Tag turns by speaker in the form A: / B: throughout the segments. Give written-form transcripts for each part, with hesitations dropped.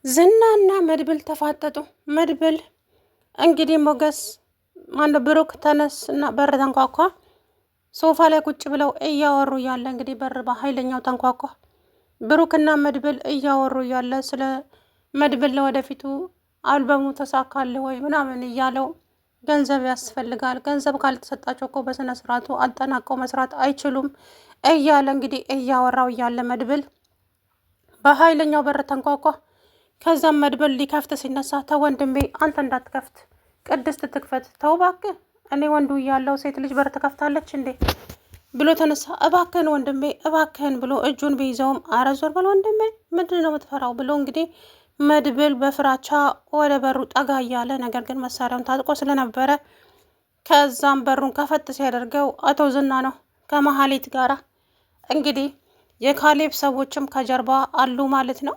A: ዝናና መድብል ተፋጠጡ። መድብል እንግዲህ ሞገስ ማነው ብሩክ ተነስ እና በር ተንኳኳ። ሶፋ ላይ ቁጭ ብለው እያወሩ ያለ እንግዲህ በር በኃይለኛው ተንኳኳ። ብሩክና መድብል እያወሩ ያለ ስለ መድብል ለወደፊቱ አልበሙ ተሳካልህ ወይ ምናምን እያለው ገንዘብ ያስፈልጋል፣ ገንዘብ ካልተሰጣቸው እኮ በስነ ስርዓቱ አጠናቀው መስራት አይችሉም እያለ እንግዲህ እያወራው እያለ መድብል በኃይለኛው በር ተንኳኳ። ከዛም መድብል ሊከፍት ሲነሳ ተወንድሜ አንተ እንዳትከፍት ቅድስት ትክፈት፣ ተው እባክህ፣ እኔ ወንዱ እያለው ሴት ልጅ በር ትከፍታለች እንዴ ብሎ ተነሳ። እባክህን ወንድሜ እባክህን ብሎ እጁን ቢይዘውም አረ ዞር በል ወንድሜ ምንድን ነው የምትፈራው ብሎ እንግዲህ መድብል በፍራቻ ወደ በሩ ጠጋ እያለ ነገር ግን መሳሪያውን ታጥቆ ስለነበረ ከዛም በሩን ከፈት ሲያደርገው አቶ ዝና ነው ከመሀሌት ጋራ እንግዲህ የካሌብ ሰዎችም ከጀርባ አሉ ማለት ነው።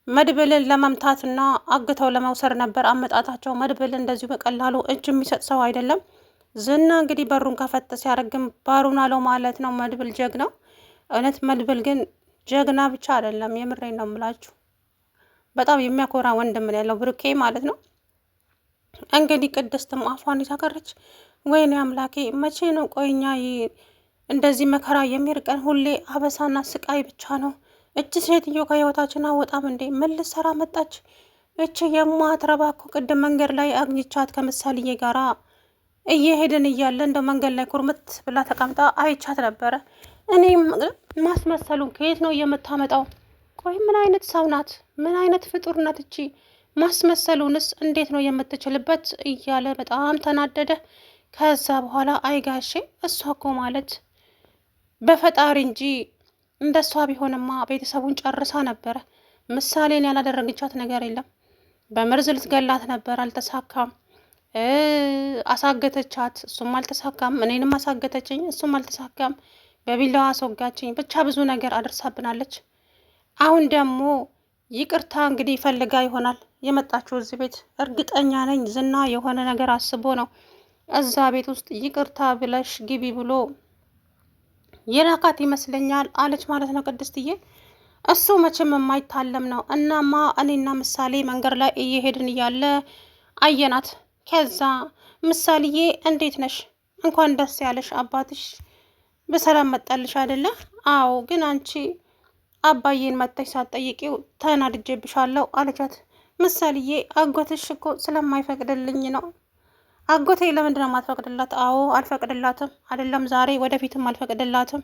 A: መድብልን ለመምታትና አግተው ለመውሰድ ነበር አመጣታቸው። መድብል እንደዚሁ በቀላሉ እጅ የሚሰጥ ሰው አይደለም። ዝና እንግዲህ በሩን ከፈት ሲያደርግም ባሩን አለው ማለት ነው። መድብል ጀግናው እውነት። መድብል ግን ጀግና ብቻ አይደለም፣ የምሬን ነው የምላችሁ። በጣም የሚያኮራ ወንድም ያለው ብሩኬ ማለት ነው። እንግዲህ ቅድስትም አፏን ይሳቀረች። ወይኔ አምላኬ መቼ ነው ቆይኛ እንደዚህ መከራ የሚርቀን? ሁሌ አበሳና ስቃይ ብቻ ነው። እች ሴትዮ ከህይወታችን አወጣም እንዴ? ምን ልትሰራ መጣች? እች የማትረባ እኮ ቅድም መንገድ ላይ አግኝቻት ከምሳሌዬ ጋራ እየሄድን እያለ እንደ መንገድ ላይ ኩርምት ብላ ተቀምጣ አይቻት ነበረ። እኔም ማስመሰሉን ከየት ነው የምታመጣው? ቆይ ምን አይነት ሰው ናት? ምን አይነት ፍጡር ናት እቺ? ማስመሰሉንስ እንዴት ነው የምትችልበት? እያለ በጣም ተናደደ። ከዛ በኋላ አይጋሼ እሷ እኮ ማለት በፈጣሪ እንጂ እንደሷ ቢሆንማ ቤተሰቡን ጨርሳ ነበረ። ምሳሌን ያላደረገቻት ነገር የለም። በመርዝ ልትገላት ነበር፣ አልተሳካም። አሳገተቻት፣ እሱም አልተሳካም። እኔንም አሳገተችኝ፣ እሱም አልተሳካም። በቢላዋ አስወጋችኝ። ብቻ ብዙ ነገር አድርሳብናለች። አሁን ደግሞ ይቅርታ እንግዲህ ፈልጋ ይሆናል የመጣችው እዚህ ቤት። እርግጠኛ ነኝ ዝና የሆነ ነገር አስቦ ነው እዛ ቤት ውስጥ ይቅርታ ብለሽ ግቢ ብሎ የላካት ይመስለኛል አለች ማለት ነው ቅድስትዬ። እሱ መቼም የማይታለም ነው። እናማ እኔና ምሳሌ መንገድ ላይ እየሄድን እያለ አየናት። ከዛ ምሳሌዬ እንዴት ነሽ? እንኳን ደስ ያለሽ፣ አባትሽ በሰላም መጣልሽ አይደለ? አዎ፣ ግን አንቺ አባዬን መጥተሽ ሳትጠይቂው ተናድጄብሻለሁ አለቻት። ምሳሌዬ አጎትሽ እኮ ስለማይፈቅድልኝ ነው። አጎቴ ለምንድን ነው የማትፈቅድላት? አዎ አልፈቅድላትም፣ አይደለም ዛሬ ወደፊትም አልፈቅድላትም።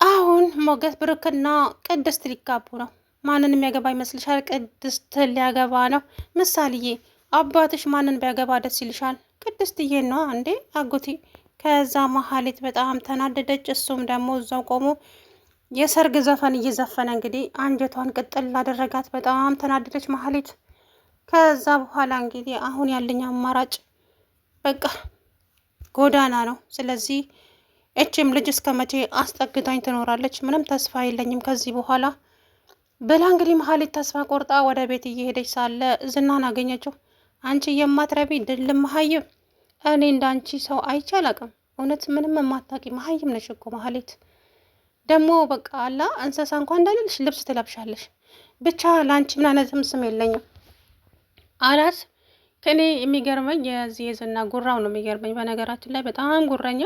A: አሁን ሞገስ ብሩክና ቅድስት ሊጋቡ ነው። ማንን የሚያገባ ይመስልሻል? ቅድስት ሊያገባ ነው። ምሳሌዬ አባትሽ ማንን ቢያገባ ደስ ይልሻል? ቅድስትዬ ነው እንዴ አጎቴ። ከዛ መሀሌት በጣም ተናደደች። እሱም ደግሞ እዛው ቆሞ የሰርግ ዘፈን እየዘፈነ እንግዲህ አንጀቷን ቅጥል ላደረጋት። በጣም ተናደደች መሀሌት። ከዛ በኋላ እንግዲህ አሁን ያለኝ አማራጭ በቃ ጎዳና ነው። ስለዚህ እችም ልጅ እስከ መቼ አስጠግታኝ ትኖራለች? ምንም ተስፋ የለኝም ከዚህ በኋላ ብላ እንግዲህ መሀሌት ተስፋ ቆርጣ ወደ ቤት እየሄደች ሳለ ዝናን አገኘችው። አንቺ የማትረቢ ድል መሀይም፣ እኔ እንዳንቺ ሰው አይቼ አላውቅም። እውነት ምንም የማታውቂ መሀይም ነሽ እኮ መሀሌት። ደግሞ በቃ አላ እንስሳ እንኳን እንዳልልሽ ልብስ ትለብሻለሽ። ብቻ ለአንቺ ምን አይነትም ስም የለኝም አላት። ከኔ የሚገርመኝ የዚህ የዝና ጉራው ነው የሚገርመኝ። በነገራችን ላይ በጣም ጉረኛ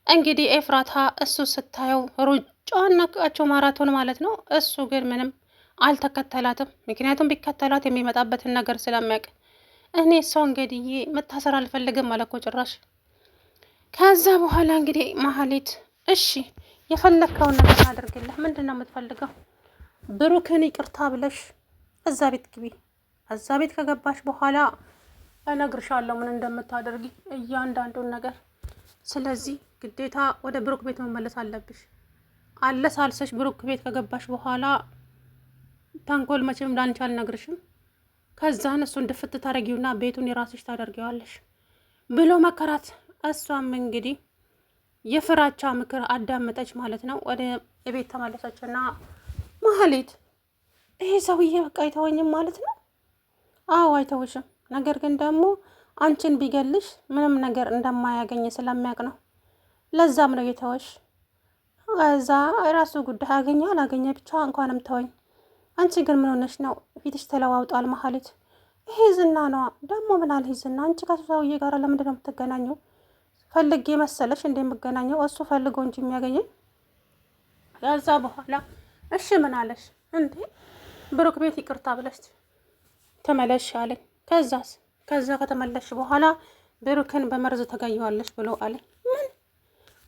A: እንግዲህ ኤፍራታ እሱ ስታየው ሩጫዋን ናቃቸው ማራቶን ማለት ነው። እሱ ግን ምንም አልተከተላትም። ምክንያቱም ቢከተላት የሚመጣበትን ነገር ስለሚያውቅ እኔ ሰው እንግዲህ መታሰር አልፈልግም አለ እኮ ጭራሽ። ከዛ በኋላ እንግዲህ መሀሌት እሺ የፈለግከውን ነገር አድርግልህ፣ ምንድን ነው የምትፈልገው? ብሩክን ይቅርታ ብለሽ እዛ ቤት ግቢ። እዛ ቤት ከገባሽ በኋላ እነግርሻለሁ ምን እንደምታደርጊ እያንዳንዱን ነገር። ስለዚህ ግዴታ ወደ ብሩክ ቤት መመለስ አለብሽ። አለሳልሰሽ ብሩክ ቤት ከገባሽ በኋላ ተንኮል መቼም እንዳንቺ አልነግርሽም። ከዛን እሱን ድፍት ታደርጊውና ቤቱን የራስሽ ታደርጊዋለሽ ብሎ መከራት። እሷም እንግዲህ የፍራቻ ምክር አዳመጠች ማለት ነው። ወደ ቤት ተመለሰችና መሀሌት ይሄ ሰውዬ በቃ አይተወኝም ማለት ነው? አዎ አይተውሽም። ነገር ግን ደግሞ አንቺን ቢገልሽ ምንም ነገር እንደማያገኝ ስለሚያውቅ ነው። ለዛም ነው የተወሽ። እዛ የራሱ ጉዳይ አገኘ አላገኘ ብቻ እንኳንም ተወኝ። አንቺ ግን ምን ሆነሽ ነው? ፊትሽ ተለዋውጧል መሀሌት። ይሄ ዝና ነዋ። ደግሞ ምን አለ ዝና? አንቺ ከሱ ሰውዬ ጋር ለምንድን ነው የምትገናኘው? ፈልጌ መሰለሽ እንደ የምገናኘው? እሱ ፈልጎ እንጂ የሚያገኘኝ። ከዛ በኋላ እሺ ምን አለሽ እንዴ? ብሩክ ቤት ይቅርታ ብለሽ ተመለሽ አለኝ። ከዛ ከተመለሽ በኋላ ብሩክን በመርዝ ተጋየዋለሽ ብሎ አለኝ። ምን?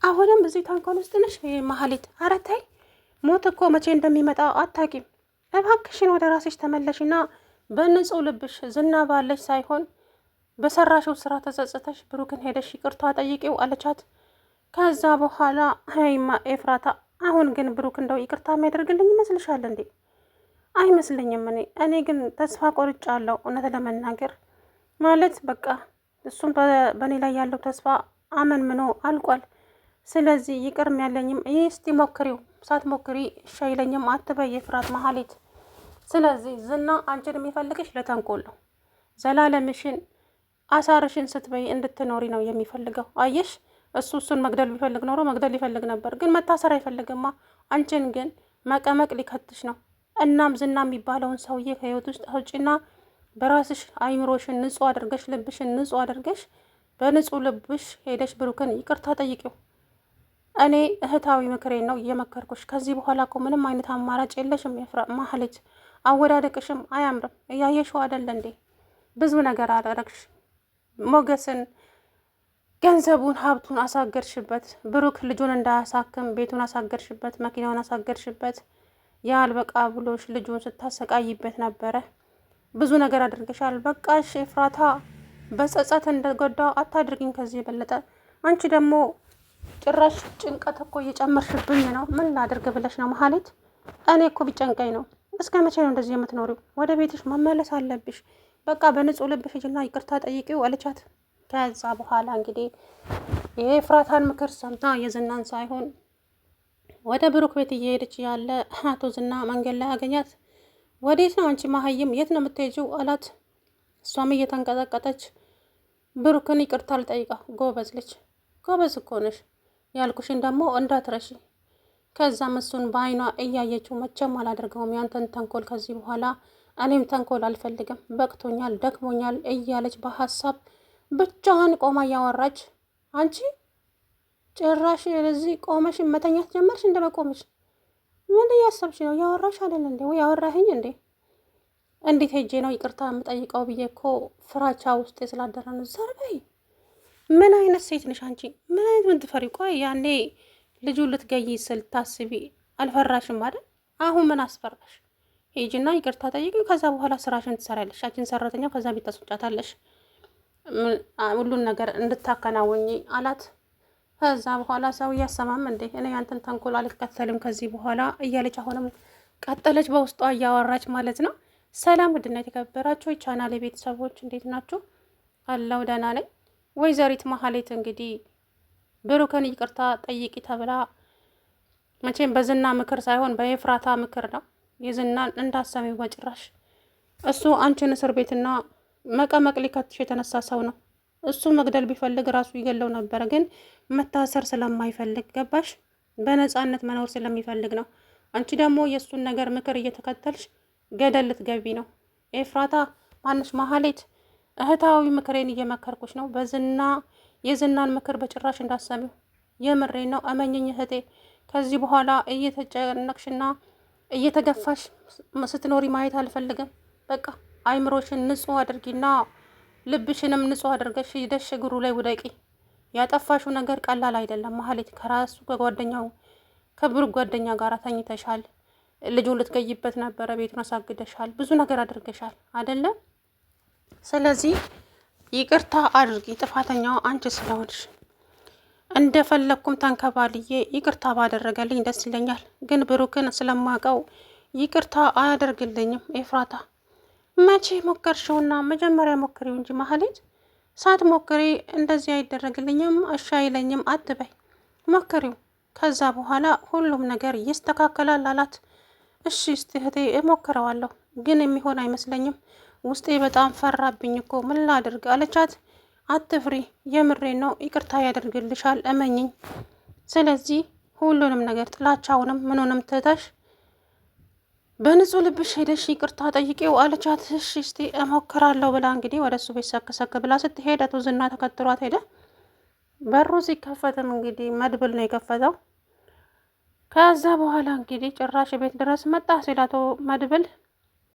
A: አሁንም እዚህ ተንኮል ውስጥ ነሽ መሀሌት? ኧረ ተይ፣ ሞት እኮ መቼ እንደሚመጣ አታቂም። እባክሽን ወደ ራስሽ ተመለሽና በንጹህ ልብሽ ዝና ባለሽ ሳይሆን በሰራሽው ስራ ተጸጽተሽ ብሩክን ሄደሽ ይቅርታ ጠይቂው አለቻት። ከዛ በኋላ ሀይማ ኤፍራታ፣ አሁን ግን ብሩክ እንደው ይቅርታ የሚያደርግልኝ ይመስልሻል እንዴ? አይመስለኝም። እኔ ግን ተስፋ ቆርጫለሁ እውነት ለመናገር ማለት በቃ እሱም በእኔ ላይ ያለው ተስፋ አመንምኖ አልቋል። ስለዚህ ይቅርም ያለኝም ይህ እስቲ ሞክሪው፣ ሳትሞክሪ እሺ አይለኝም አትበይ ኤፍራት መሀሌት። ስለዚህ ዝና አንቺን የሚፈልግሽ ለተንኮል ነው። ዘላለምሽን አሳርሽን ስትበይ እንድትኖሪ ነው የሚፈልገው። አየሽ፣ እሱን መግደል ቢፈልግ ኖሮ መግደል ሊፈልግ ነበር፣ ግን መታሰር አይፈልግማ። አንቺን ግን መቀመቅ ሊከትሽ ነው። እናም ዝና የሚባለውን ሰውዬ ከህይወት ውስጥ አውጪና በራስሽ አይምሮሽን ንጹህ አድርገሽ ልብሽን ንጹህ አድርገሽ በንጹህ ልብሽ ሄደሽ ብሩክን ይቅርታ ጠይቂው። እኔ እህታዊ ምክሬን ነው እየመከርኩሽ። ከዚህ በኋላ እኮ ምንም አይነት አማራጭ የለሽም ማህሌት። አወዳደቅሽም አያምርም። እያየሽው አይደለ እንዴ? ብዙ ነገር አደረግሽ። ሞገስን፣ ገንዘቡን፣ ሀብቱን አሳገርሽበት። ብሩክ ልጁን እንዳያሳክም ቤቱን አሳገርሽበት፣ መኪናውን አሳገርሽበት። ያልበቃ ብሎሽ ልጁን ስታሰቃይበት ነበረ። ብዙ ነገር አድርገሻል። በቃሽ ኤፍራታ፣ በጸጸት እንደጎዳው አታድርጊኝ ከዚህ የበለጠ። አንቺ ደግሞ ጭራሽ ጭንቀት እኮ እየጨመርሽብኝ ነው። ምን ላድርግ ብለሽ ነው መሀሌት? እኔ እኮ ቢጨንቀኝ ነው። እስከ መቼ ነው እንደዚህ የምትኖሪው? ወደ ቤትሽ መመለስ አለብሽ። በቃ በንጹህ ልብሽ ሂጂና ይቅርታ ጠይቂው አለቻት። ከዛ በኋላ እንግዲህ የኤፍራታን ምክር ሰምታ የዝናን ሳይሆን ወደ ብሩክ ቤት እየሄደች ያለ አቶ ዝና መንገድ ላይ አገኛት። ወዴት ነው አንቺ መሀይም? የት ነው የምትሄጂው አላት። እሷም እየተንቀጠቀጠች ብሩክን ይቅርታ ልጠይቃ። ጎበዝ ልጅ፣ ጎበዝ እኮ ነሽ። ያልኩሽን ደግሞ እንዳትረሺ። ከዛም እሱን በአይኗ እያየችው መቼም አላደርገውም ያንተን ተንኮል ከዚህ በኋላ እኔም ተንኮል አልፈልግም፣ በቅቶኛል፣ ደክሞኛል እያለች በሀሳብ ብቻዋን ቆማ እያወራች አንቺ ጭራሽ እዚህ ቆመሽ መተኛት ጀመርሽ? እንደመቆምሽ ምን እያሰብሽ ነው? ያወራሽ አይደል እንዴ? ወይ ያወራኸኝ እንዴ? እንዴት ሄጄ ነው ይቅርታ የምጠይቀው ብዬ እኮ ፍራቻ ውስጥ ስላደረ ነው። ዘርበይ፣ ምን አይነት ሴት ነሽ አንቺ? ምን አይነት ምን ትፈሪ? ቆይ ያኔ ልጁ ልትገይ ስል ታስቢ አልፈራሽም አይደል? አሁን ምን አስፈራሽ? ሄጂና ይቅርታ ጠይቂው። ከዛ በኋላ ስራሽን ትሰሪያለሽ። ያችን ሰራተኛ ከዛ ቤት ታስወጫታለሽ፣ ሁሉን ነገር እንድታከናወኝ አላት። ከዛ በኋላ ሰው እያሰማም እንዴ እኔ ያንተን ተንኮል አልከተልም ከዚህ በኋላ እያለች አሁንም ቀጠለች፣ በውስጧ እያወራች ማለት ነው። ሰላም ውድና የተከበራችሁ የቻናሌ ቤተሰቦች እንዴት ናችሁ? አለው ደህና ነኝ። ወይዘሪት መሀሌት እንግዲህ ብሩክን ይቅርታ ጠይቂ ተብላ መቼም በዝና ምክር ሳይሆን በኤፍራታ ምክር ነው። የዝናን እንዳሰሚው በጭራሽ እሱ አንቺን እስር ቤትና መቀመቅ ሊከትሽ የተነሳ ሰው ነው። እሱ መግደል ቢፈልግ ራሱ ይገለው ነበረ፣ ግን መታሰር ስለማይፈልግ ገባሽ? በነፃነት መኖር ስለሚፈልግ ነው። አንቺ ደግሞ የእሱን ነገር ምክር እየተከተልሽ ገደል ልትገቢ ነው። ኤፍራታ ማንሽ መሀሌት፣ እህታዊ ምክሬን እየመከርኩሽ ነው። የዝናን ምክር በጭራሽ እንዳሰሚው። የምሬን ነው፣ እመኝኝ እህቴ። ከዚህ በኋላ እየተጨነቅሽና እየተገፋሽ ስትኖሪ ማየት አልፈልግም። በቃ አይምሮሽን ንጹህ አድርጊና ልብሽንም ንጹህ አድርገሽ ሂደሽ እግሩ ላይ ውደቂ። ያጠፋሽው ነገር ቀላል አይደለም መሀሌት። ከራሱ ከጓደኛው ከብሩክ ጓደኛ ጋር ተኝተሻል። ልጁን ልትገይበት ነበረ፣ ቤቱን አሳግደሻል፣ ብዙ ነገር አድርገሻል አይደለም? ስለዚህ ይቅርታ አድርጊ፣ ጥፋተኛው አንቺ ስለሆንሽ። እንደፈለኩም ተንከባልዬ ይቅርታ ባደረገልኝ ደስ ይለኛል፣ ግን ብሩክን ስለማውቀው ይቅርታ አያደርግልኝም። ኤፍራታ መቼ ሞከርሽውና? መጀመሪያ ሞክሪው እንጂ መሀሌት። ሳትሞክሪ እንደዚህ አይደረግልኝም እሺ አይለኝም አትበይ፣ ሞክሪው። ከዛ በኋላ ሁሉም ነገር ይስተካከላል አላት። እሺ እስቲ እህቴ እሞክረዋለሁ፣ ግን የሚሆን አይመስለኝም። ውስጤ በጣም ፈራብኝ እኮ ምን ላድርግ አለቻት። አትፍሪ፣ የምሬን ነው፣ ይቅርታ ያደርግልሻል፣ እመኝኝ። ስለዚህ ሁሉንም ነገር ጥላቻውንም ምኑንም ትተሽ በንጹህ ልብሽ ሄደሽ ይቅርታ ጠይቄው አለቻት። እሺ እስቲ እሞክራለሁ ብላ እንግዲህ ወደ እሱ ቤት ሰክሰክ ብላ ስትሄድ አቶ ዝና ተከትሏት ሄደ። በሩ ሲከፈትም እንግዲህ መድብል ነው የከፈተው። ከዛ በኋላ እንግዲህ ጭራሽ ቤት ድረስ መጣ ሲል አቶ መድብል